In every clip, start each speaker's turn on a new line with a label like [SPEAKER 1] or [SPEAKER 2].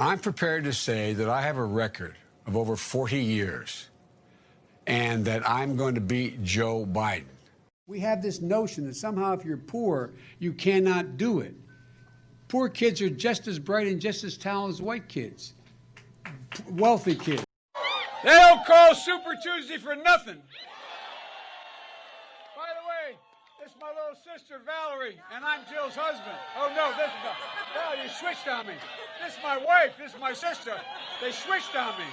[SPEAKER 1] I'm prepared to say that I have a record of over 40 years and that I'm going to beat Joe Biden. We have this notion that somehow if you're poor, you cannot do it. Poor kids are just as bright and just as talented as white kids, wealthy kids. They don't call Super Tuesday for nothing. By the way, this is my little sister, Valerie, and I'm Jill's husband. Oh, no, this is oh, you switched on me. This is my wife. This is my sister. They switched on me.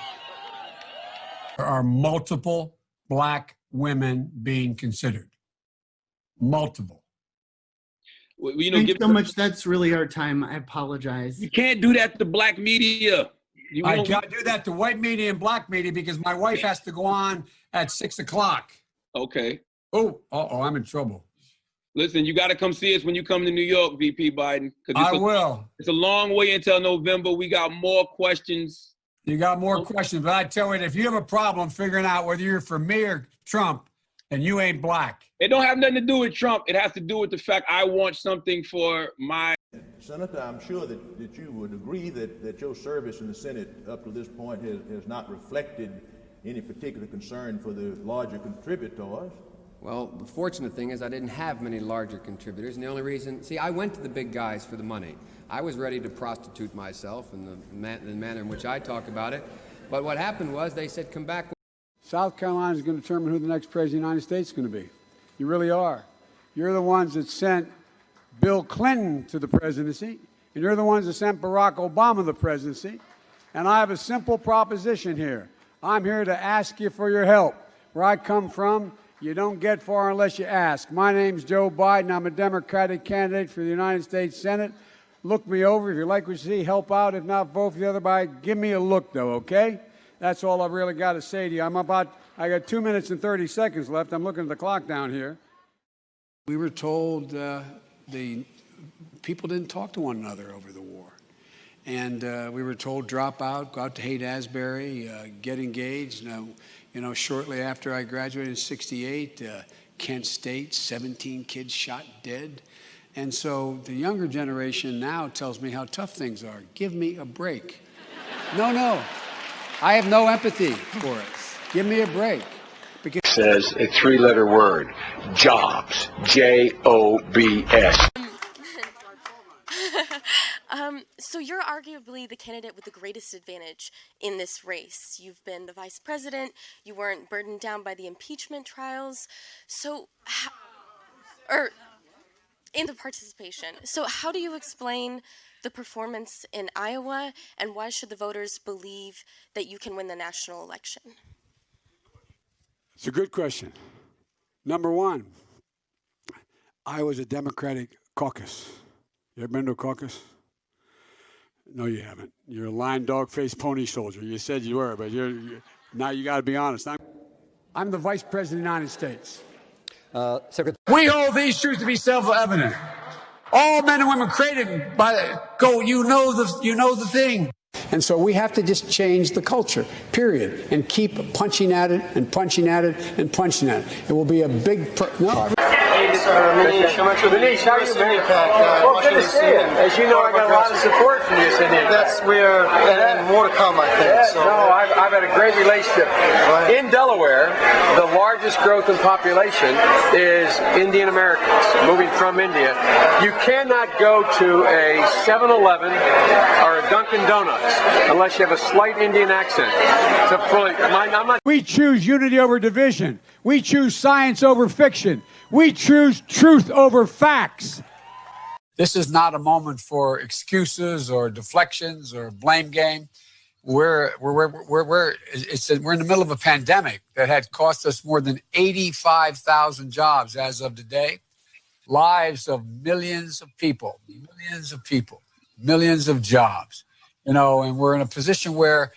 [SPEAKER 1] There are multiple black women being considered. Multiple.
[SPEAKER 2] Well, you know,
[SPEAKER 3] Thanks so much. That's really our time. I apologize.
[SPEAKER 2] You can't do that to black media.
[SPEAKER 1] I can't do that to white media and black media because my wife has to go on at 6 o'clock.
[SPEAKER 2] Okay.
[SPEAKER 1] Oh, I'm in trouble.
[SPEAKER 2] Listen, you got to come see us when you come to New York, VP Biden.
[SPEAKER 1] I will.
[SPEAKER 2] It's a long way until November. We got more questions.
[SPEAKER 1] You got more questions, but I tell you, if you have a problem figuring out whether you're for me or Trump, then you ain't black.
[SPEAKER 2] It don't have nothing to do with Trump. It has to do with the fact I want something for my...
[SPEAKER 4] Senator, I'm sure that you would agree that your service in the Senate up to this point has not reflected any particular concern for the larger contributors.
[SPEAKER 5] Well, the fortunate thing is I didn't have many larger contributors, and the only reason, see, I went to the big guys for the money. I was ready to prostitute myself in the manner in which I talk about it, but what happened was they said, come back.
[SPEAKER 1] South Carolina is going to determine who the next president of the United States is going to be. You really are. You're the ones that sent Bill Clinton to the presidency, and you're the ones that sent Barack Obama to the presidency, and I have a simple proposition here. I'm here to ask you for your help. Where I come from, you don't get far unless you ask. My name's Joe Biden. I'm a Democratic candidate for the United States Senate. Look me over. If you like what you see, help out. If not, vote for the other guy. Give me a look, though, okay? That's all I've really got to say to you. I got 2 minutes and 30 seconds left. I'm looking at the clock down here. We were told the people didn't talk to one another over the war. And we were told, drop out, go out to Haight-Ashbury, get engaged. Shortly after I graduated in '68, Kent State, 17 kids shot dead. And so the younger generation now tells me how tough things are. Give me a break. No. I have no empathy for it. Give me a break. Because
[SPEAKER 6] says a three-letter word, jobs, J-O-B-S.
[SPEAKER 7] So you're arguably the candidate with the greatest advantage in this race. You've been the vice president. You weren't burdened down by the impeachment trials. In the participation. So how do you explain the performance in Iowa, and why should the voters believe that you can win the national election?
[SPEAKER 1] It's a good question. Number one, Iowa's a Democratic caucus. You ever been to a caucus? No, you haven't. You're a lying dog-faced pony soldier. You said you were, but now you got to be honest. I'm the vice president of the United States. We hold these truths to be self-evident. All men and women created by you know the thing. And so we have to just change the culture, period, and keep punching at it and punching at it and punching at it. It will be a big
[SPEAKER 8] Manish, how are you, man? Well, good to see you. As you know, I got a lot of support from you, Cindy. That's where, and more to come, I think. Yeah, so. No, I've had a great relationship. Right. In Delaware, the largest growth in population is Indian Americans moving from India. You cannot go to a 7-Eleven or a Dunkin' Donuts unless you have a slight Indian accent.
[SPEAKER 1] We choose unity over division. We choose science over fiction. We choose truth over facts. This is not a moment for excuses or deflections or blame game. We're in the middle of a pandemic that had cost us more than 85,000 jobs as of today. Lives of millions of people, millions of jobs. And we're in a position where